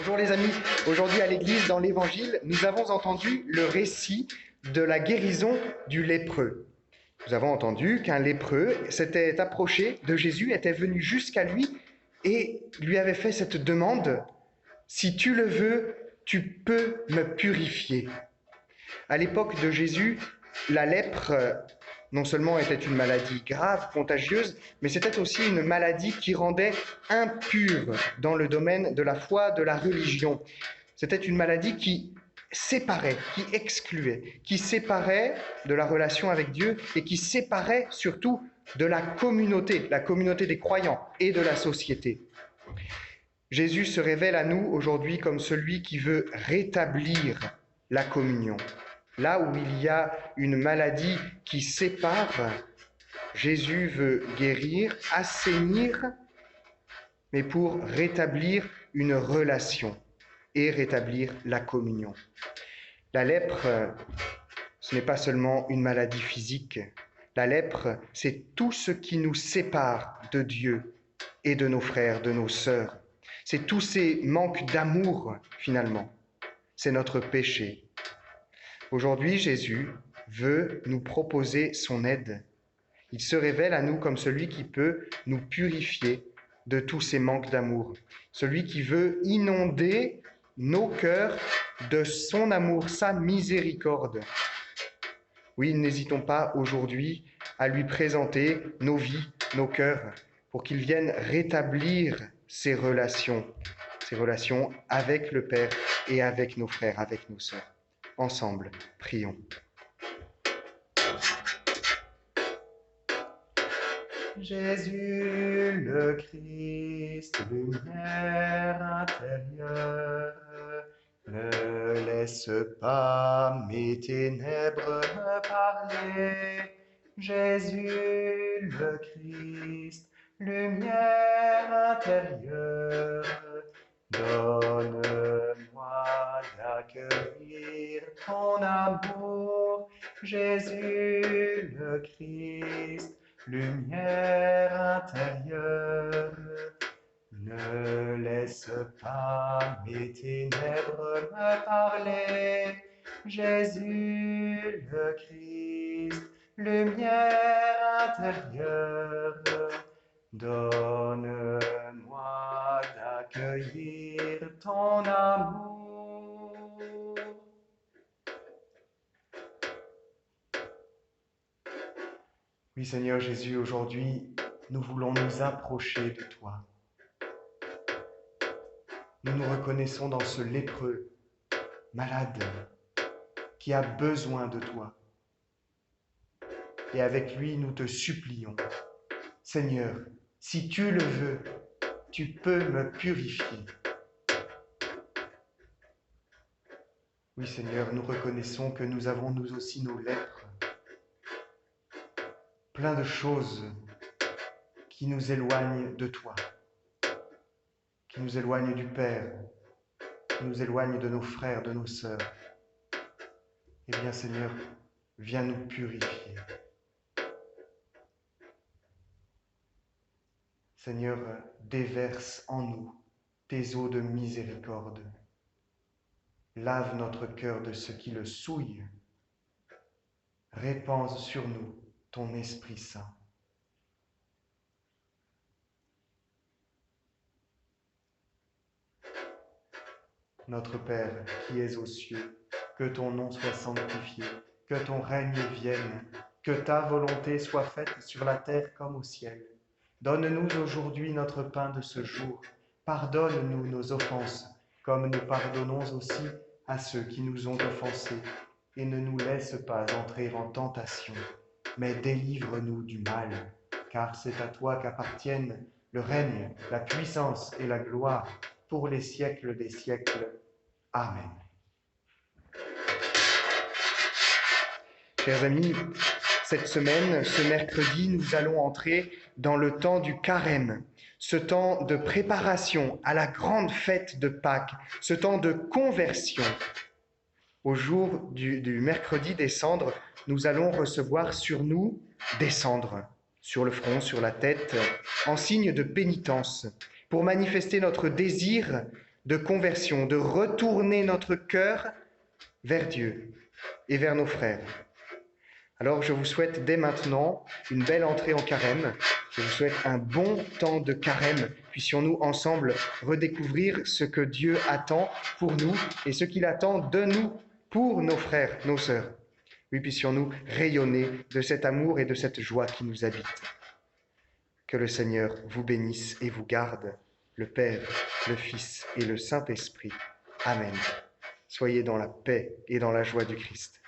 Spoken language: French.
Bonjour les amis, aujourd'hui à l'église dans l'évangile, nous avons entendu le récit de la guérison du lépreux. Nous avons entendu qu'un lépreux s'était approché de Jésus, était venu jusqu'à lui et lui avait fait cette demande: si tu le veux, tu peux me purifier. À l'époque de Jésus, la lèpre non seulement était une maladie grave, contagieuse, mais c'était aussi une maladie qui rendait impure dans le domaine de la foi, de la religion. C'était une maladie qui séparait, qui excluait, qui séparait de la relation avec Dieu et qui séparait surtout de la communauté des croyants et de la société. Jésus se révèle à nous aujourd'hui comme celui qui veut rétablir la communion. Là où il y a une maladie qui sépare, Jésus veut guérir, assainir, mais pour rétablir une relation et rétablir la communion. La lèpre, ce n'est pas seulement une maladie physique. La lèpre, c'est tout ce qui nous sépare de Dieu et de nos frères, de nos sœurs. C'est tous ces manques d'amour, finalement. C'est notre péché. Aujourd'hui, Jésus veut nous proposer son aide. Il se révèle à nous comme celui qui peut nous purifier de tous ces manques d'amour. Celui qui veut inonder nos cœurs de son amour, sa miséricorde. Oui, n'hésitons pas aujourd'hui à lui présenter nos vies, nos cœurs, pour qu'il vienne rétablir ces relations avec le Père et avec nos frères, avec nos sœurs. Ensemble, prions. Jésus le Christ, lumière intérieure, ne laisse pas mes ténèbres me parler. Jésus le Christ, lumière intérieure, donne-moi d'accueillir ton amour. Jésus le Christ, lumière intérieure, ne laisse pas mes ténèbres me parler. Jésus le Christ, lumière intérieure, donne-moi d'accueillir ton amour. Oui, Seigneur Jésus, aujourd'hui, nous voulons nous approcher de toi. Nous nous reconnaissons dans ce lépreux, malade, qui a besoin de toi. Et avec lui, nous te supplions. Seigneur, si tu le veux, tu peux me purifier. Oui, Seigneur, nous reconnaissons que nous avons nous aussi nos lèpres, plein de choses qui nous éloignent de toi, qui nous éloignent du Père, qui nous éloignent de nos frères, de nos sœurs. Eh bien, Seigneur, viens nous purifier. Seigneur, déverse en nous tes eaux de miséricorde. Lave notre cœur de ce qui le souille. Répands sur nous ton Esprit Saint. Notre Père qui es aux cieux, que ton nom soit sanctifié, que ton règne vienne, que ta volonté soit faite sur la terre comme au ciel. Donne-nous aujourd'hui notre pain de ce jour. Pardonne-nous nos offenses, comme nous pardonnons aussi à ceux qui nous ont offensés. Et ne nous laisse pas entrer en tentation, mais délivre-nous du mal, car c'est à toi qu'appartiennent le règne, la puissance et la gloire pour les siècles des siècles. Amen. Chers amis, cette semaine, ce mercredi, nous allons entrer dans le temps du carême, ce temps de préparation à la grande fête de Pâques, ce temps de conversion. Au jour du mercredi des cendres, nous allons recevoir sur nous des cendres, sur le front, sur la tête, en signe de pénitence, pour manifester notre désir de conversion, de retourner notre cœur vers Dieu et vers nos frères. Alors je vous souhaite dès maintenant une belle entrée en carême. Je vous souhaite un bon temps de carême. Puissions-nous ensemble redécouvrir ce que Dieu attend pour nous et ce qu'il attend de nous pour nos frères, nos sœurs. Oui, puissions-nous rayonner de cet amour et de cette joie qui nous habite. Que le Seigneur vous bénisse et vous garde, le Père, le Fils et le Saint-Esprit. Amen. Soyez dans la paix et dans la joie du Christ.